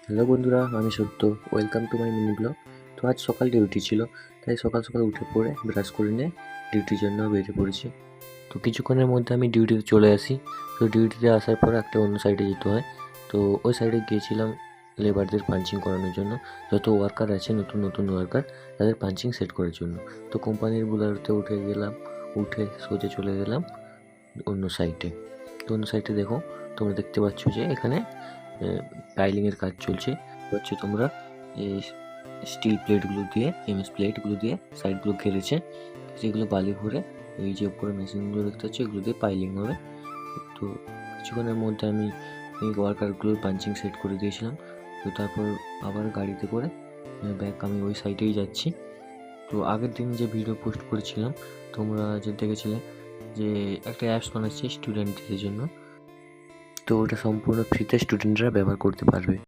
Hello বন্ধুরা, আমি সত্য। Welcome to my mini blog. তো আজ সকাল ডিউটি ছিল, তাই সকাল সকাল উঠে পড়ে ব্রাশ করে নিয়ে ডিউটির জন্য বেরিয়ে পড়েছি। তো কিছুক্ষণের মধ্যে আমি ডিউটিতে চলে আসি। তো ডিউটিতে আসার পর একটা অন্য সাইডে যেতে হয়। তো ওই সাইডে গিয়েছিলাম লেবারদের পাঞ্চিং করানোর জন্য। যত ওয়ার্কার আছে, নতুন নতুন ওয়ার্কার, তাদের পাঞ্চিং সেট করার জন্য। তো কোম্পানির বুলারতে উঠে সোজা চলে গেলাম অন্য সাইডে। তো অন্য সাইডে দেখো, তোমরা দেখতে পাচ্ছ যে এখানে পাইলিংয়ের কাজ চলছে। হচ্ছে তোমরা এই স্টিল প্লেটগুলো দিয়ে, এমএস প্লেটগুলো দিয়ে সাইডগুলো ঘিরেছে, যেগুলো বালি ভরে এই যে উপরে মেশিনগুলো দেখতে পাচ্ছ, এগুলো দিয়ে পাইলিং হবে। তো কিছুক্ষণের মধ্যে আমি এই ওয়ার্কারগুলোর পাঞ্চিং সেট করে দিয়েছিলাম। তো তারপর আবার গাড়িতে করে ব্যাক আমি ওই সাইডেই যাচ্ছি। তো আগের দিন যে ভিডিও পোস্ট করেছিলাম, তোমরা যে দেখেছিলে যে একটা অ্যাপস বানাচ্ছি স্টুডেন্টদের জন্য, তো ওটা সম্পূর্ণ ফ্রিতে স্টুডেন্টরা ব্যবহার করতে পারবে।